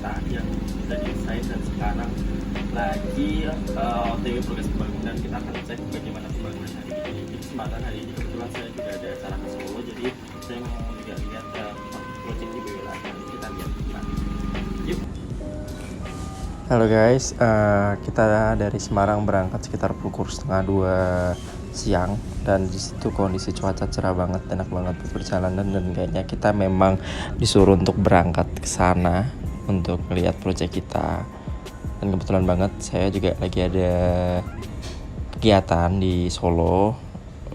kita yang sudah didesain dan sekarang lagi OTW progres pembangunan. Kita akan cek bagaimana pembangunan hari ini. Jadi kesempatan hari ini kebetulan saya juga ada acara ke Solo, jadi saya mau juga lihat project di Boyolali. Kita lihat gimana. Yuk. Halo guys, kita dari Semarang berangkat sekitar pukul 1:30 siang, dan di situ kondisi cuaca cerah banget, enak banget buat perjalanan, dan kayaknya kita memang disuruh untuk berangkat ke sana untuk melihat proyek kita. Dan kebetulan banget saya juga lagi ada kegiatan di Solo,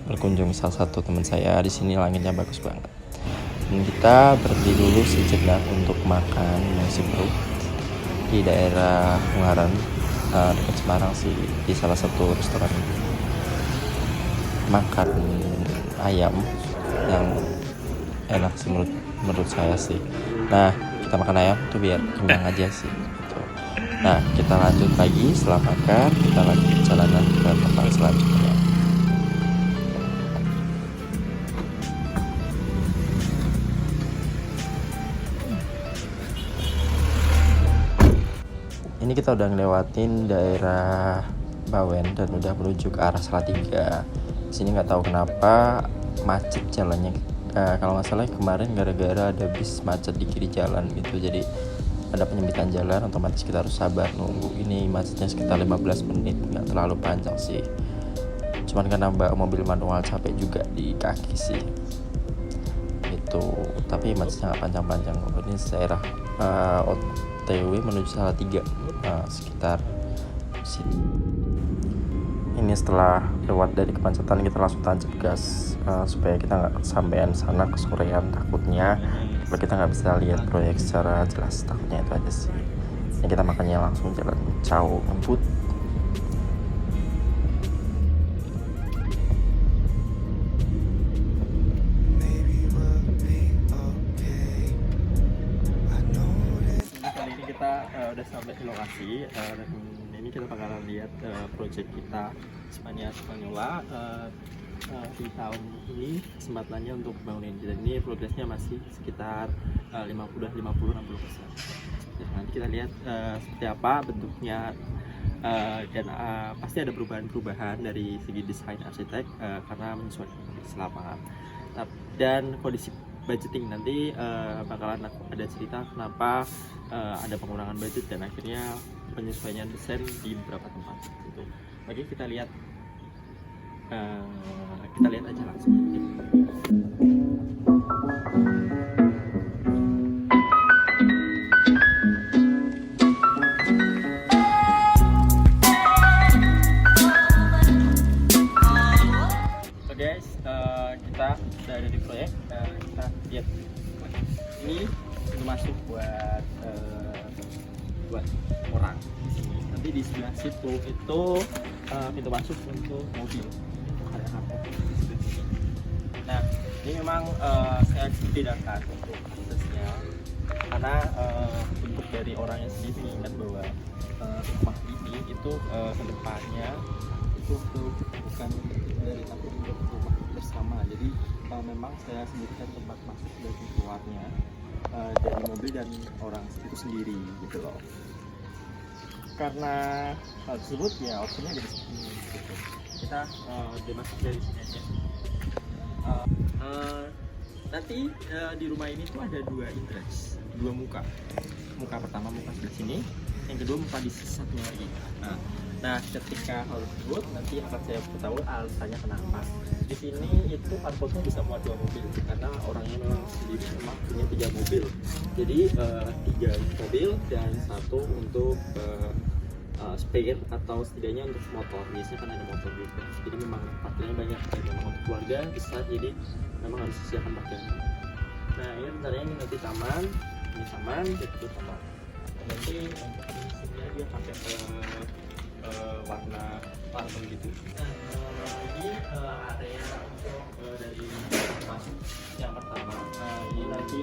berkunjung salah satu teman saya. Di sini langitnya bagus banget. Dan kita berhenti dulu sejenak untuk makan nasi perut di daerah Ungaran, dekat Semarang sih, di salah satu restoran makan ayam yang enak sih menurut saya sih. Nah, kita makan ayam tuh biar kenyang aja sih gitu. Nah, kita lanjut lagi. Setelah makan, kita lanjut perjalanan ke tempat selanjutnya. Ini kita udah ngelewatin daerah Bawen dan udah menuju ke arah Salatiga. Di sini nggak tahu kenapa macet jalannya. Kalau nggak salah kemarin gara-gara ada bis macet di kiri jalan gitu. Jadi ada penyempitan jalan, otomatis kita harus sabar nunggu. Ini macetnya sekitar 15 menit, nggak terlalu panjang sih. Cuman karena mobil manual capek juga di kaki sih. Itu, tapi macetnya nggak panjang-panjang. Ini daerah OTW menuju Salatiga, sekitar sini. Ini setelah lewat dari kemacetan, kita langsung tancap gas supaya kita nggak sampean sana kesorean. Takutnya kita nggak bisa lihat proyek secara jelas, takutnya itu aja sih. Ini kita makannya langsung jalan jauh ngebut. Kali ini kita udah sampai di lokasi, dan ini kita bakalan lihat project kita Spanyola. Di tahun ini kesempatannya untuk bangunin, dan ini progresnya masih sekitar 50-60%. Nanti kita lihat seperti apa bentuknya, dan pasti ada perubahan dari segi desain arsitek karena menyesuaikan kondisi lapangan dan kondisi budgeting. Nanti bakalan ada cerita kenapa ada pengurangan budget dan akhirnya penyesuaian desain di beberapa tempat gitu. Oke, kita lihat aja langsung. So guys, kita sudah ada di proyek. Kita lihat ini pintu masuk buat orang di sini. Nanti di sebelah situ itu pintu masuk untuk mobil. Nah, ini memang saya bedakan untuk aksesnya karena bentuk dari orangnya sendiri mengingat bahwa rumah ini itu ke depannya itu bukan dari tapi untuk rumah bersama. Jadi memang saya sebutkan tempat masuk dan keluarnya dari mobil dan orang itu sendiri gitu loh. Karena hal tersebut ya opsinya jadi seperti ini gitu. Kita masuk dari sini aja. Nanti di rumah ini tuh ada dua muka pertama muka sebelah sini, yang kedua muka di satunya lagi. Nah ketika hal tersebut nanti akan saya beritahu alasannya kenapa di sini itu parkotnya bisa muat 2 mobil, karena orangnya memang sendiri memang punya 3 mobil. Jadi 3 mobil dan 1 untuk spare atau setidaknya untuk motor. Biasanya kan ada motor juga, jadi memang parkirnya banyak dan memang untuk keluarga besar, jadi memang harus disediakan parkir. Nah ini rencananya ini nanti taman, itu taman. Nanti untuk sini dia pakai warna parfum gitu. Nah ini area untuk dari masuk yang pertama. Ini nanti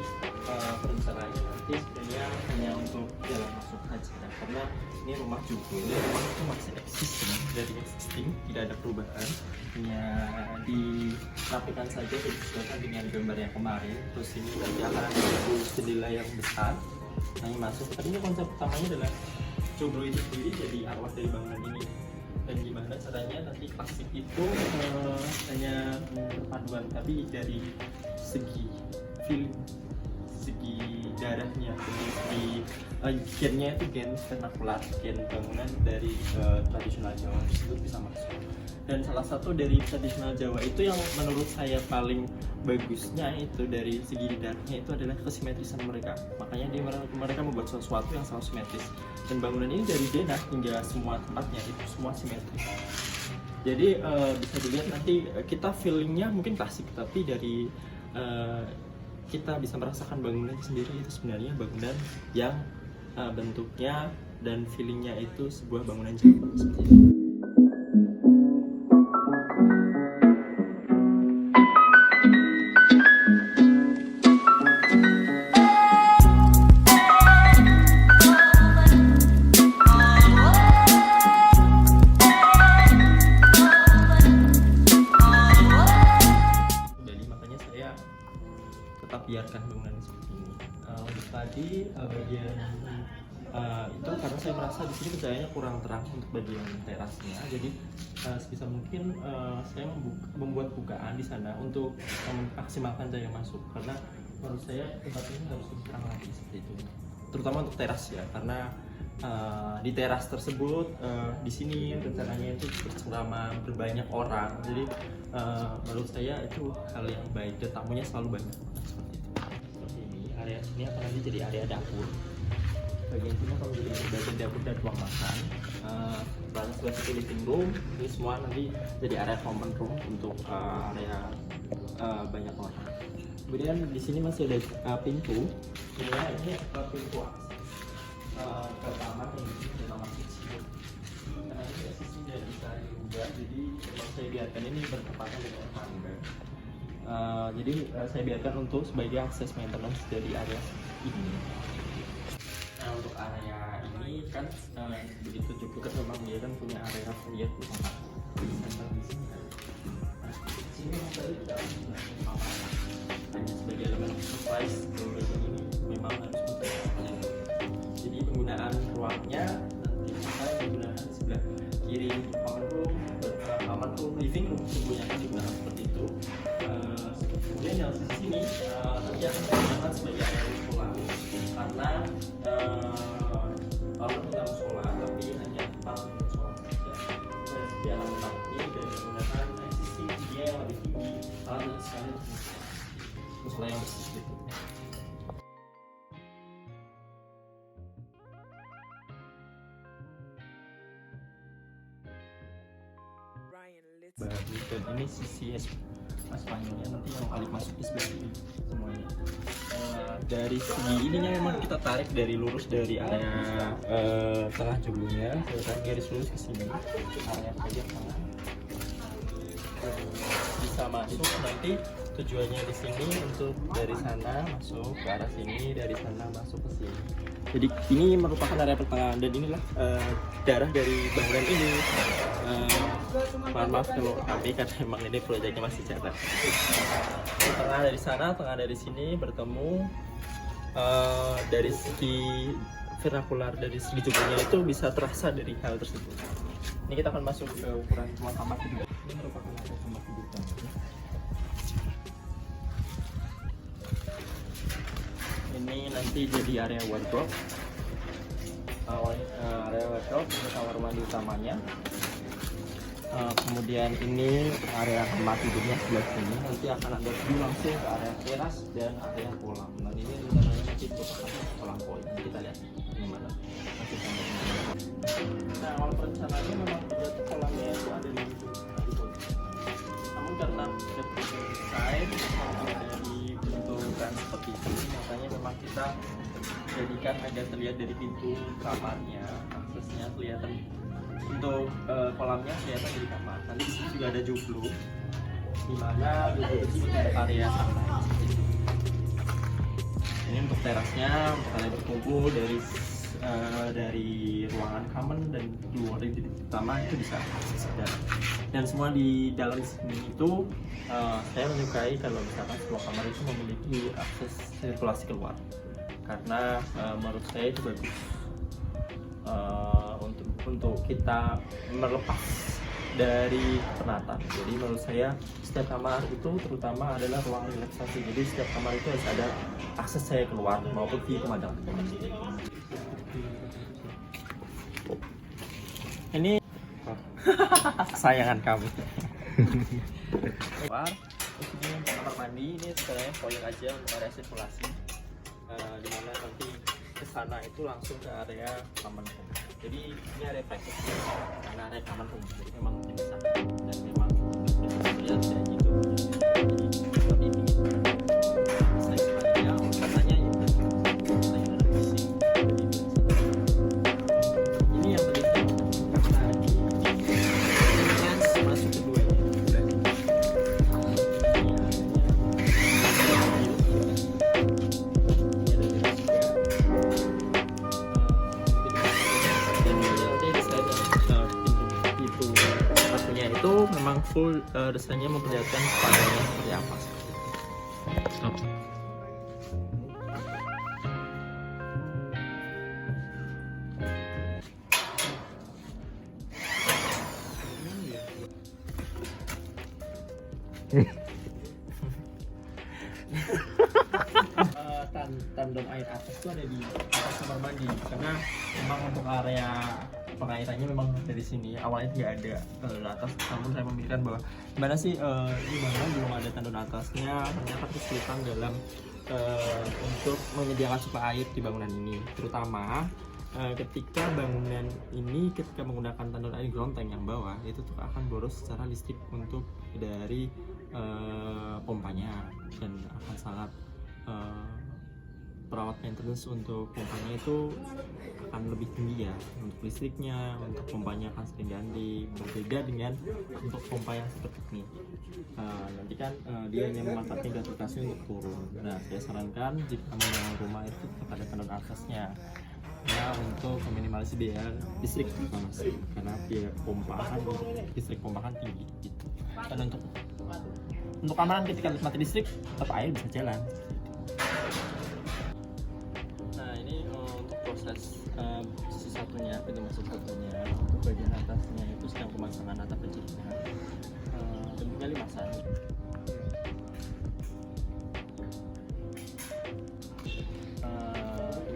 perencanaannya nanti sebenarnya hanya untuk jalan masuk aja, karena ini rumah juga, rumah itu masih existing, tidak ada perubahan, hanya dirapikan saja, disesuaikan dengan gambar yang kemarin. Terus ini nanti akan ada jendela yang besar Kami masuk. Tapi ini konsep utamanya adalah joglo itu sendiri jadi arwah dari bangunan ini. Dan gimana caranya nanti plastik itu hanya perpaduan, tapi dari segi feeling, segi darahnya, segi gennya itu gen vernakular, gen bangunan dari tradisional Jawa tersebut bisa masuk. Dan salah satu dari tradisional Jawa itu yang menurut saya paling bagusnya itu dari segi darahnya itu adalah kesimetrisan mereka. Makanya mereka membuat sesuatu yang selalu simetris. Dan bangunan ini dari denah hingga semua tempatnya itu semua simetris. Jadi bisa dilihat nanti kita feelingnya mungkin klasik, tapi dari kita bisa merasakan bangunan sendiri itu sebenarnya bangunan yang bentuknya dan feelingnya itu sebuah bangunan Jawa seperti itu. Tetap biarkan bangunan seperti ini. Untuk tadi bagian itu karena saya merasa di sini pencahayanya kurang terang untuk bagian terasnya, jadi sebisa mungkin saya membuat bukaan di sana untuk memaksimalkan cahaya masuk, karena menurut saya tempat ini harus lebih terang lagi seperti itu, terutama untuk teras ya, karena di teras tersebut di sini rencananya itu bersama berbanyak orang, jadi menurut saya itu hal yang baik dan tamunya selalu banyak seperti itu. Seperti ini area sini akan nanti jadi area dapur. Bagian sini akan menjadi bagian dapur dan ruang makan. Sebelah situ living room. Ini semua nanti jadi area common room untuk area banyak orang. Kemudian di sini masih ada pintu. Ini pintu ke kamar yang di kamar kecil. Karena ini sisi dari bisa diubah, jadi kalau saya biarkan ini bertepatan dengan tangga. Jadi saya biarkan untuk sebagai akses maintenance dari area ini. Nah, untuk area ini kan begitu cukup kan memang dia kan punya area lihat di sana. Di sini. Nah, di sini tadi tidak sebagai elemen surprise ini memang harus untuk jadi penggunaan ruangnya nanti kita menggunakan sebelah kiri common room, living room semuanya akan digunakan seperti itu. Kemudian yang di sini nanti akan digunakan sebagai area musola, karena kalau kita musola tapi hanya tempat untuk sholat saja. Di alam tempat ini dan menggunakan existing dia yang lebih tinggi, alat sekali musola yang bersih gitu. Bagus, dan ini sisi aspalnya nanti yang paling masuk di sebelah sini semuanya. Dari segi ininya memang kita tarik dari lurus dari area tengah joglonya, saya tarik garis lurus ke sini area bagian tengah. Bisa masuk nanti tujuannya di sini untuk dari sana masuk ke arah sini, dari sana masuk ke sini. Jadi ini merupakan area pertengahan dan inilah darah dari bangunan ini. Mohon maaf kalau kami karena memang ini proyeknya masih jalan. Tengah dari sana, tengah dari sini bertemu. Dari segi vernakular, dari segi joglonya itu bisa terasa dari hal tersebut. Ini kita akan masuk ke ukuran rumah kamar kedua. Ini merupakan area kamar kedua. Ini nanti jadi area wardrobe. Area wardrobe ini kamar mandi utamanya. Kemudian ini area kamar tidurnya sebelah sini. Nanti akan ada view langsung ke area teras dan area kolam. Dan ini rencananya nanti merupakan kolam koi. Kita lihat bagaimana. Nah, awal perencanaannya memang kolamnya itu ada di namun karena sudah desain dari bentukan seperti ini, makanya memang kita jadikan agak terlihat dari pintu kamarnya, aksesnya kelihatan. Untuk kolamnya kelihatan dari kamar. Nanti di sini juga ada joglo, di mana joglo itu untuk area santai. Ini untuk terasnya, untuk kalian berkumpul dari ruangan common dan keluar dari titik utama itu bisa akses ke dalam. Dan semua di dalam sini itu saya menyukai kalau misalkan semua kamar itu memiliki akses sirkulasi keluar. karena menurut saya itu bagus untuk kita melepas dari penata. Jadi menurut saya setiap kamar itu terutama adalah ruang relaksasi. Jadi setiap kamar itu harus ada akses saya keluar maupun view pemandangan. Ini kesayangan kami. Keluar, terus ini kamar mandi, ini sebenarnya koin aja untuk area sirkulasi. Dimana nanti ke sana itu langsung ke area common room. Jadi ini area private, karena area common room. Jadi memang di sana dan memang terlihat kayak gitu. Jadi seperti ini. Selain sebagainya, katanya itu selain ada bising. Ini yang tadi masuk kedua ini. Itu memang full desainnya memperlihatkan padanya seperti apa. Tandon air atas itu ada di atas kamar mandi, karena memang untuk area pengairannya memang dari sini awalnya tidak ada tandon atas, namun saya memikirkan bahwa gimana sih di mana belum ada tandon atasnya, ternyata kesulitan dalam untuk menyediakan suplai air di bangunan ini, terutama ketika bangunan ini ketika menggunakan tandon air ground tank yang bawah itu tuh akan boros secara listrik untuk dari pompanya, dan akan sangat perawat maintenance untuk pompanya itu akan lebih tinggi ya untuk listriknya, untuk pompanya akan sering ganti, berbeda dengan untuk pompa yang seperti ini. Nanti kan dia hanya memanfaatkan gravitasi untuk turun. Nah, saya sarankan jika membangun rumah itu tetap ada tandon atasnya ya, untuk meminimalisir biaya listrik terutama sih, karena biaya pompahan untuk listrik pompahan tinggi gitu. Dan untuk keamanan ketika mati listrik tetap air bisa jalan. Proses sisi satunya, pintu masuk satunya, untuk bagian atasnya itu sedang pemasangan atap kecilnya, tentunya 5 saat.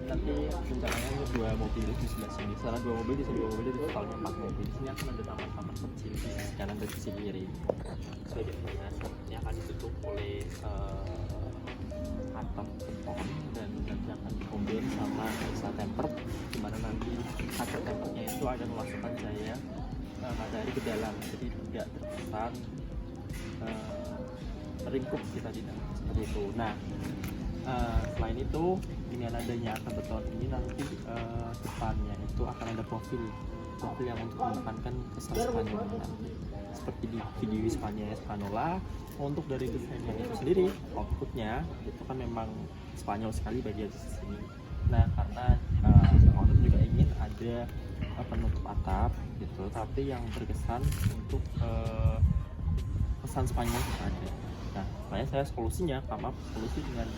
Nanti rencananya untuk 2 mobil di sebelah sini, setelah 2 mobil di sini 2 mobil itu totalnya 4 mobil. Di sini akan ada taman-taman kecil di sisi kanan dan sisi kiri. Sebagai pembahasan ini akan ditutup oleh atap beton dan nanti akan dikombin sama hexa temper, dimana nanti atap tempernya itu akan memasukkan cahaya matahari ke dalam, jadi tidak terkesan teringkup kita di dalam seperti itu. Nah, selain itu dengan adanya atap beton ini nanti depannya itu akan ada profil yang untuk menekankan kesan Spanyol nanti, seperti di video Spanola. Untuk dari desainnya itu sendiri, outputnya itu kan memang Spanyol sekali bagian sini. Nah, karena owner juga ingin ada penutup atap gitu, tapi yang berkesan untuk kesan Spanyol itu ada. Nah, makanya saya solusinya solusi dengan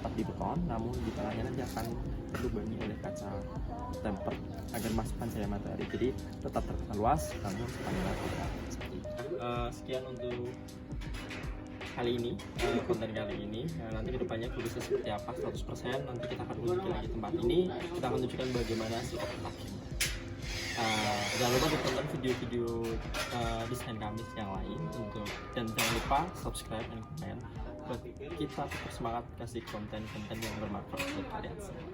atap di beton, namun di tengahnya nanti akan dilubangi oleh kaca temper agar masukkan cahaya matahari, jadi tetap terkesan luas namun Spanyol tidak. Sekian untuk kali ini, konten kali ini. Nanti kedepannya bisa seperti apa 100%, nanti kita akan uji lagi tempat ini, kita akan tunjukkan bagaimana si operasinya. Jangan lupa ditonton video-video desain kami yang lain dan jangan lupa subscribe dan komen buat kita tetap semangat kasih konten-konten yang bermanfaat buat kalian semua.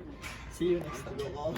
See you next time.